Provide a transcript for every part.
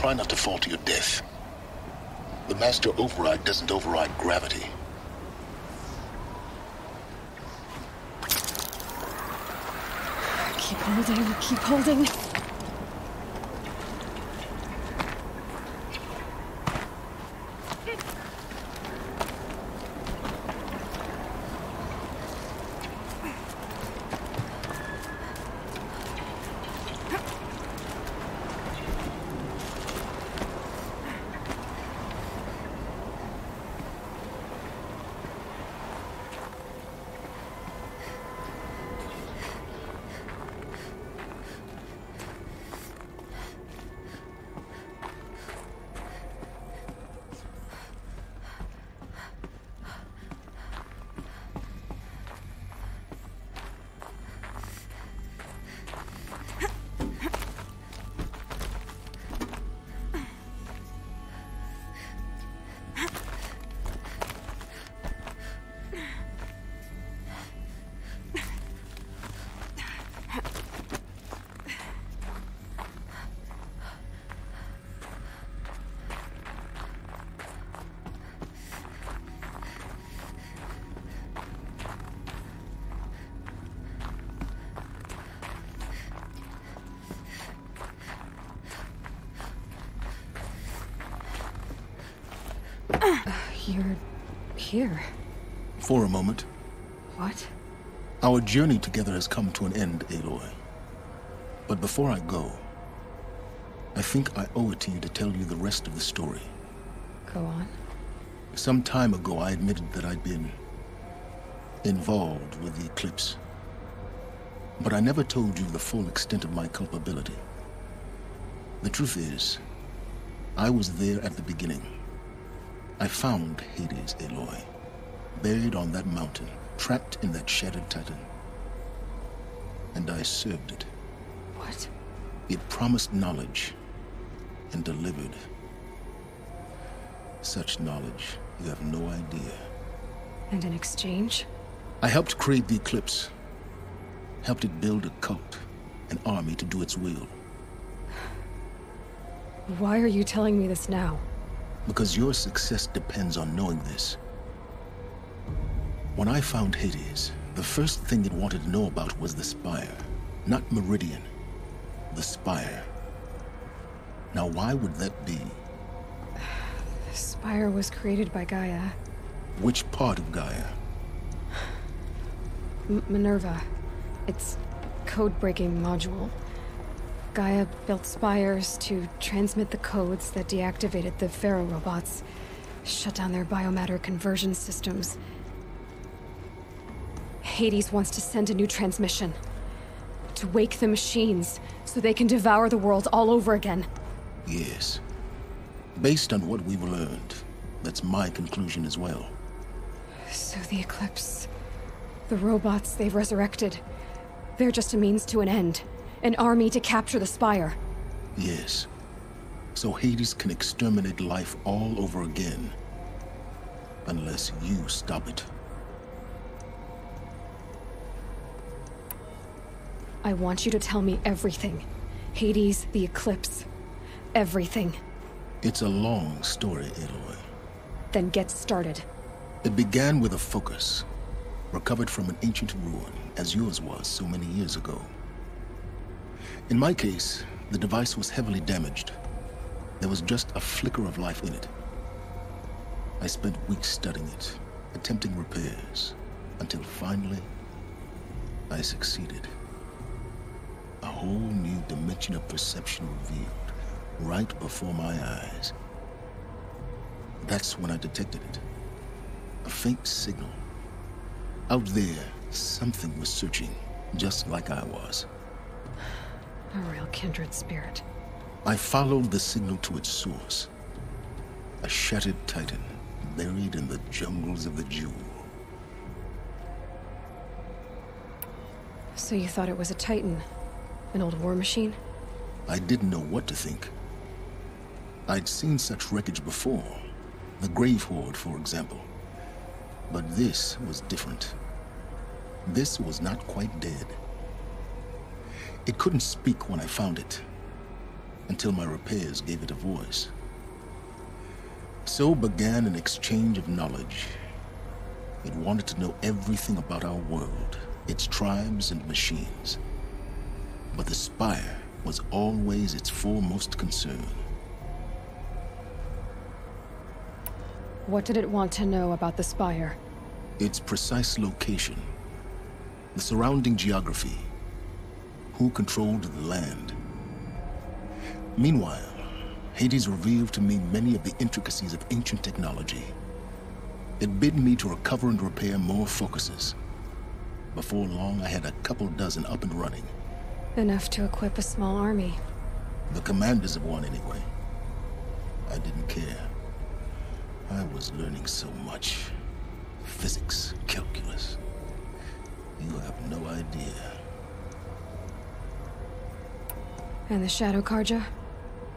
Try not to fall to your death. The Master Override doesn't override gravity. Keep holding, keep holding. You're here. For a moment. What? Our journey together has come to an end, Aloy. But before I go, I think I owe it to you to tell you the rest of the story. Go on. Some time ago, I admitted that I'd been involved with the Eclipse. But I never told you the full extent of my culpability. The truth is, I was there at the beginning. I found Hades, Aloy, buried on that mountain, trapped in that shattered titan. And I served it. What? It promised knowledge and delivered. Such knowledge, you have no idea. And in exchange? I helped create the Eclipse. Helped it build a cult, an army to do its will. Why are you telling me this now? Because your success depends on knowing this. When I found Hades, the first thing it wanted to know about was the Spire. Not Meridian. The Spire. Now why would that be? The Spire was created by Gaia. Which part of Gaia? Minerva. Its code-breaking module. Gaia built spires to transmit the codes that deactivated the Pharaoh robots, shut down their biomatter conversion systems. Hades wants to send a new transmission. To wake the machines, so they can devour the world all over again. Yes. Based on what we've learned, that's my conclusion as well. So the Eclipse... the robots they've resurrected... they're just a means to an end. An army to capture the Spire. Yes. So Hades can exterminate life all over again. Unless you stop it. I want you to tell me everything. Hades, the Eclipse. Everything. It's a long story, Aloy. Then get started. It began with a focus. Recovered from an ancient ruin, as yours was so many years ago. In my case, the device was heavily damaged. There was just a flicker of life in it. I spent weeks studying it, attempting repairs, until finally, I succeeded. A whole new dimension of perception revealed, right before my eyes. That's when I detected it. A faint signal. Out there, something was searching, just like I was. A real kindred spirit. I followed the signal to its source. A shattered titan, buried in the jungles of the Jewel. So you thought it was a titan? An old war machine? I didn't know what to think. I'd seen such wreckage before. The Grave Horde, for example. But this was different. This was not quite dead. It couldn't speak when I found it. until my repairs gave it a voice. So began an exchange of knowledge. It wanted to know everything about our world, its tribes and machines. But the Spire was always its foremost concern. What did it want to know about the Spire? Its precise location, the surrounding geography, who controlled the land. Meanwhile, Hades revealed to me many of the intricacies of ancient technology. It bid me to recover and repair more focuses. Before long, I had a couple dozen up and running. Enough to equip a small army. The commanders of one, anyway. I didn't care. I was learning so much. Physics, calculus. You have no idea. And the Shadow Carja?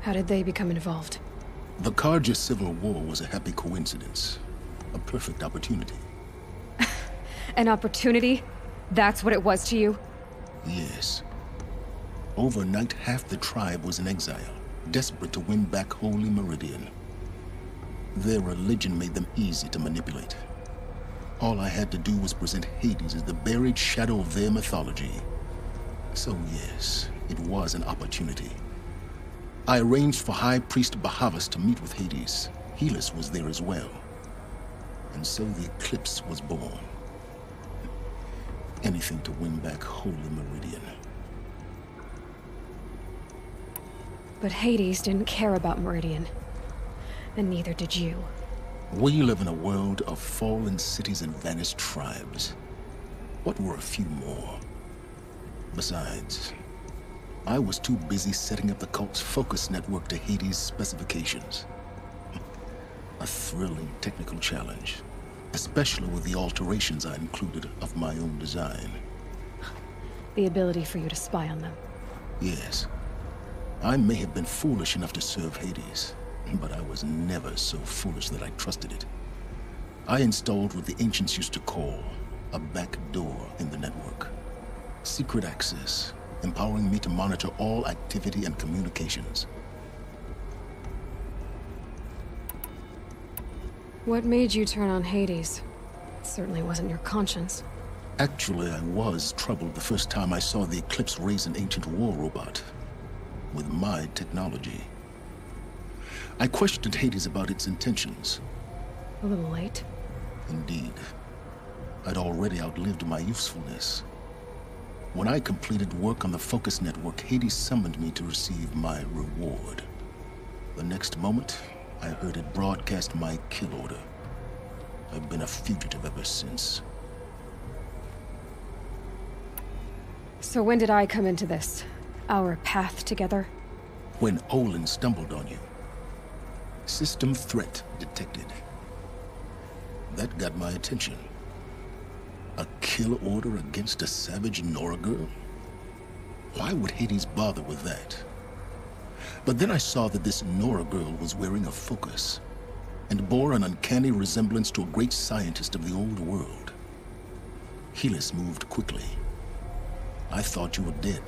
How did they become involved? The Carja Civil War was a happy coincidence. A perfect opportunity. An opportunity? That's what it was to you? Yes. Overnight, half the tribe was in exile, desperate to win back Holy Meridian. Their religion made them easy to manipulate. All I had to do was present Hades as the buried shadow of their mythology. So yes, it was an opportunity. I arranged for High Priest Bahavas to meet with Hades. Helis was there as well. And so the Eclipse was born. Anything to win back Holy Meridian. But Hades didn't care about Meridian. And neither did you. We live in a world of fallen cities and vanished tribes. What were a few more? Besides, I was too busy setting up the cult's focus network to Hades' specifications. A thrilling technical challenge, especially with the alterations I included of my own design. The ability for you to spy on them. Yes. I may have been foolish enough to serve Hades, but I was never so foolish that I trusted it. I installed what the ancients used to call a back door in the network. Secret access, empowering me to monitor all activity and communications. What made you turn on Hades? It certainly wasn't your conscience. Actually, I was troubled the first time I saw the Eclipse raise an ancient war robot with my technology. I questioned Hades about its intentions. A little late. Indeed. I'd already outlived my usefulness. When I completed work on the Focus Network, Hades summoned me to receive my reward. The next moment, I heard it broadcast my kill order. I've been a fugitive ever since. So when did I come into this? Our path together? When Olin stumbled on you. System threat detected. That got my attention. A kill order against a savage Nora girl? Why would Hades bother with that? But then I saw that this Nora girl was wearing a focus, and bore an uncanny resemblance to a great scientist of the old world. Helis moved quickly. I thought you were dead.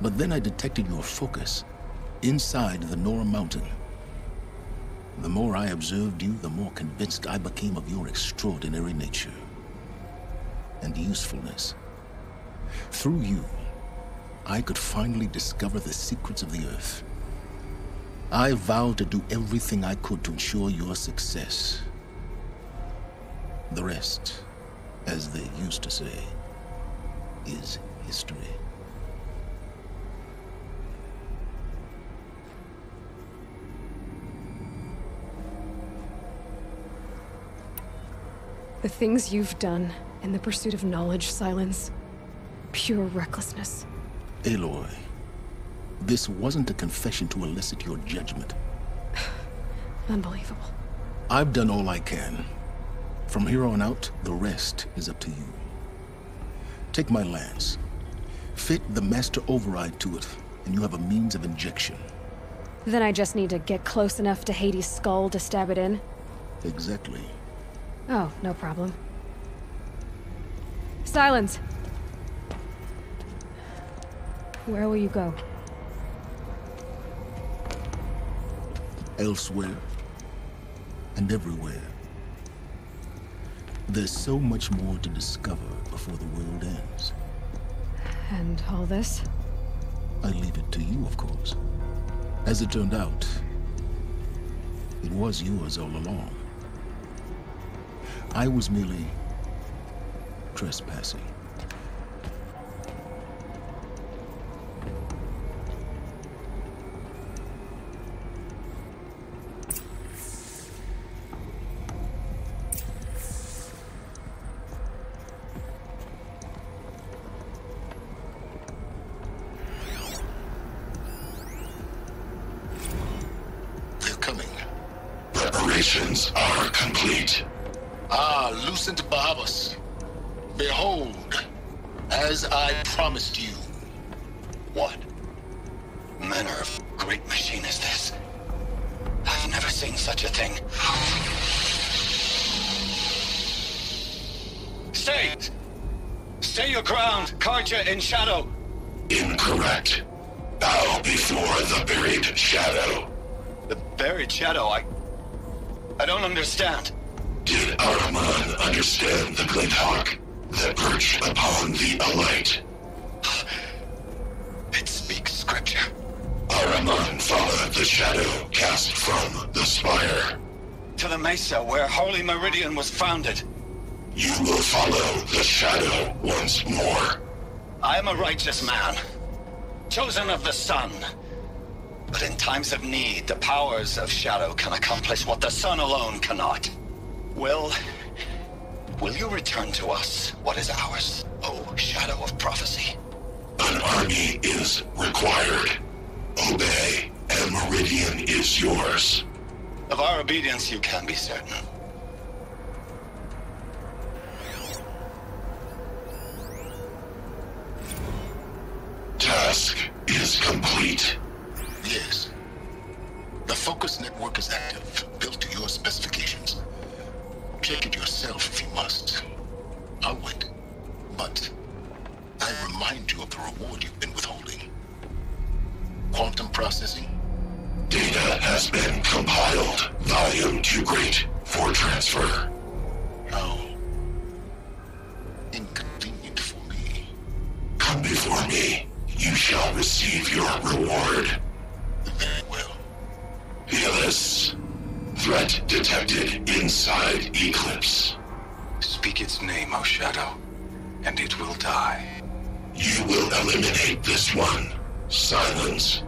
But then I detected your focus inside the Nora mountain. The more I observed you, the more convinced I became of your extraordinary nature and usefulness. Through you, I could finally discover the secrets of the Earth. I vowed to do everything I could to ensure your success. The rest, as they used to say, is history. The things you've done in the pursuit of knowledge, Silence. Pure recklessness. Aloy, this wasn't a confession to elicit your judgment. Unbelievable. I've done all I can. From here on out, the rest is up to you. Take my lance. Fit the master override to it, and you have a means of injection. Then I just need to get close enough to Hades' skull to stab it in? Exactly. Oh, no problem. Silence! Where will you go? elsewhere, and everywhere. There's so much more to discover before the world ends. And all this? I leave it to you, of course. As it turned out, it was yours all along. I was merely trespassing. Preparations are complete. Ah, Lucent Bahavas. Behold, as I promised you. What manner of great machine is this? I've never seen such a thing. Stay! Stay your ground, Carja in shadow! Incorrect. Bow before the buried shadow. The buried shadow? I don't understand. Did Ahriman understand the glint hawk that perched upon the alight? It speaks scripture. Ahriman followed the shadow cast from the spire. To the mesa where Holy Meridian was founded. You will follow the shadow once more. I am a righteous man, chosen of the sun. But in times of need, the powers of shadow can accomplish what the sun alone cannot. Will you return to us what is ours, O Shadow of Prophecy? An army is required. Obey, and Meridian is yours. Of our obedience you can be certain. Task is complete. Yes. The Focus network is active, built to your specifications. Check it yourself if you must. I'll wait. But I remind you of the reward you've been withholding. Quantum processing? Data has been compiled. Volume too great for transfer. How inconvenient for me. Come before me. You shall receive your reward. Very well. Helis. Threat detected inside Eclipse. Speak its name, O Shadow, and it will die. You will eliminate this one. Silence.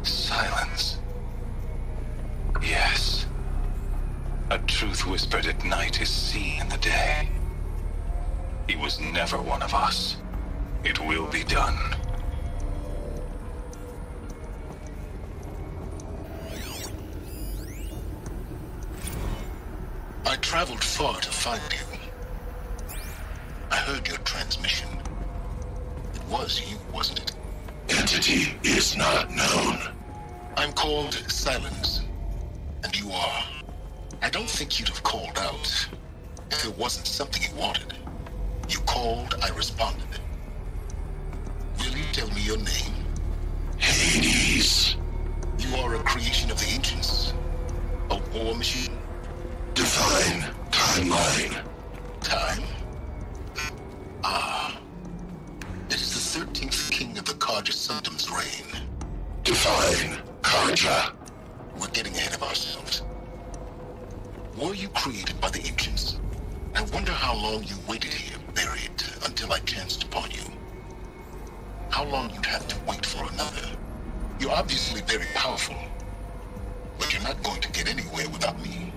Silence? Yes. A truth whispered at night is seen in the day. He was never one of us. It will be done. I traveled far to find you. I heard your transmission. It was you, wasn't it? Entity is not known. I'm called Silence, and you are. I don't think you'd have called out if it wasn't something you wanted. You called, I responded. Will you tell me your name? Hades. You are a creation of the ancients? A war machine? Define timeline. Time? Ah. It is the 13th king of the Carja Sanctum's reign. Define Carja. We're getting ahead of ourselves. Were you created by the ancients? I wonder how long you waited here, buried, until I chanced upon you. How long you'd have to wait for another. You're obviously very powerful, but you're not going to get anywhere without me.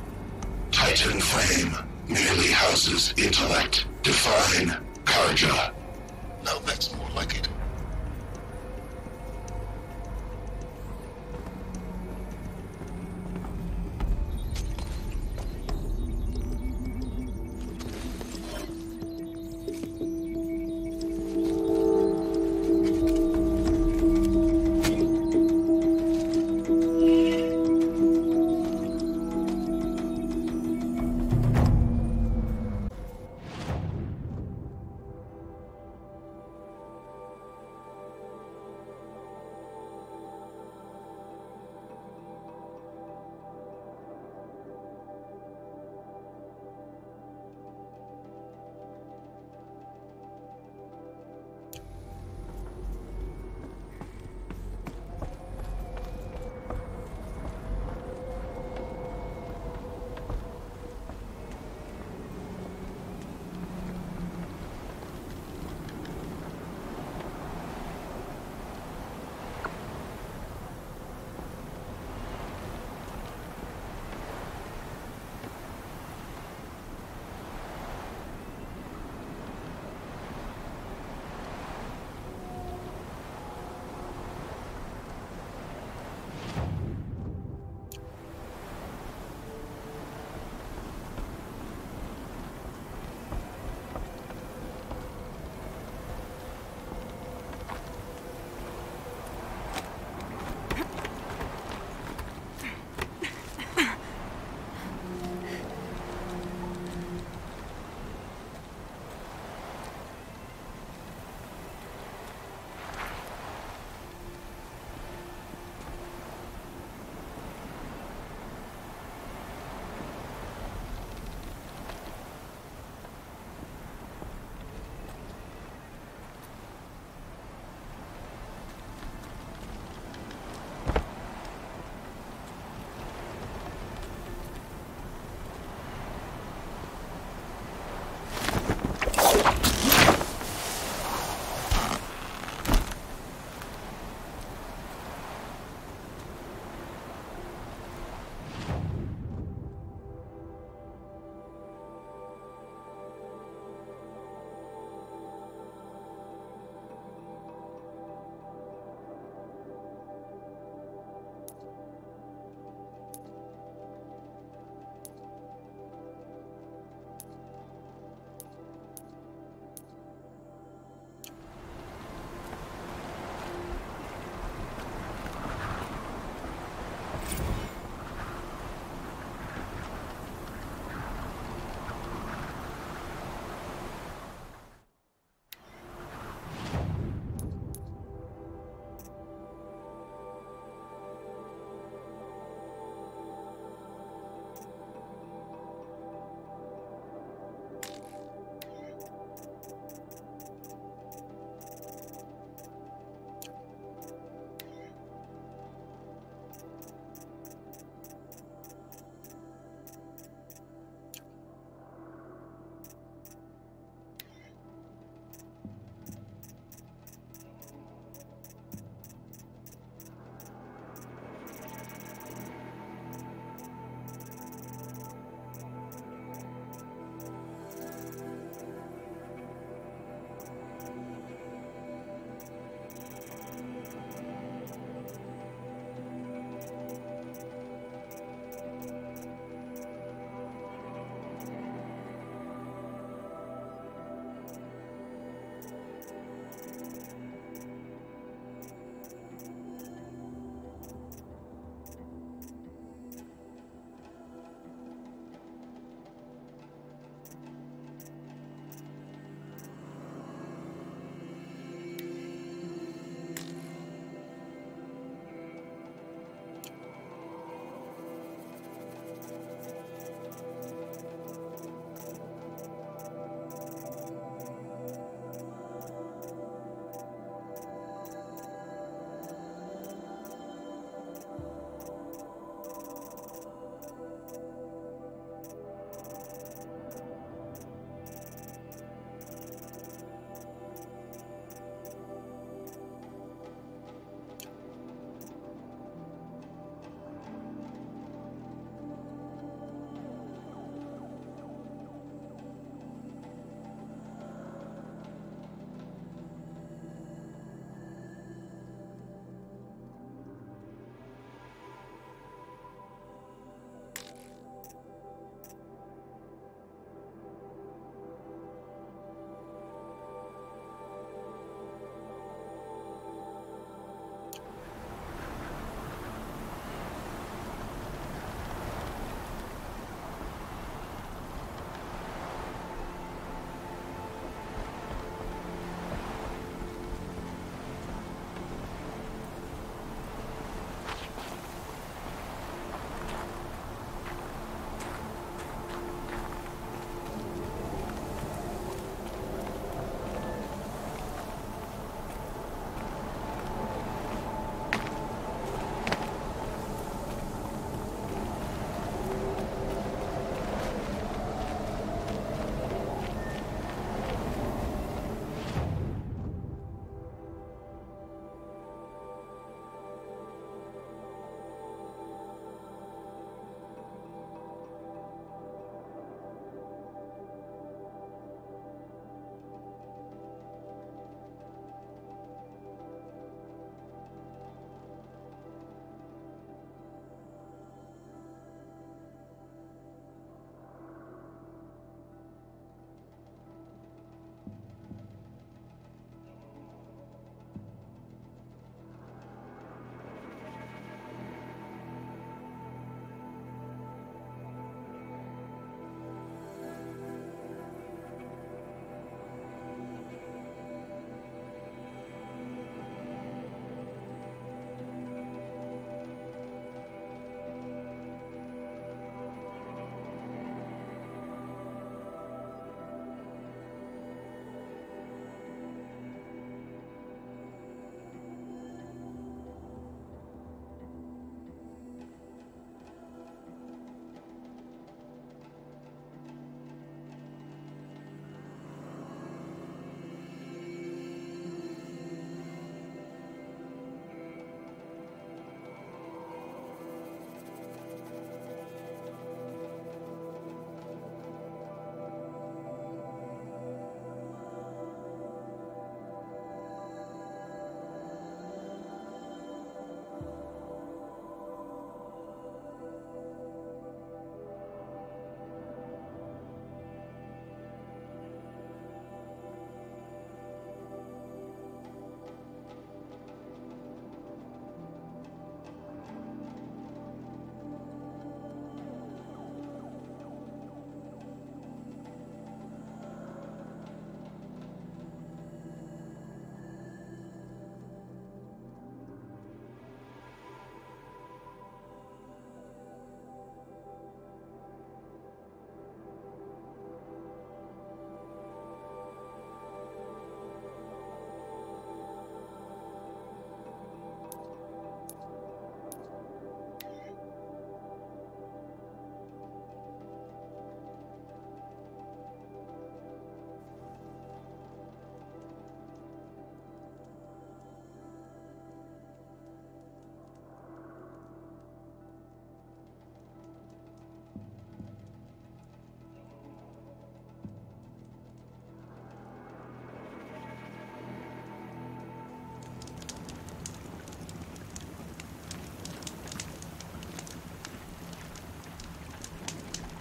Titan Flame merely houses intellect. Define Carja. Now that's more like it.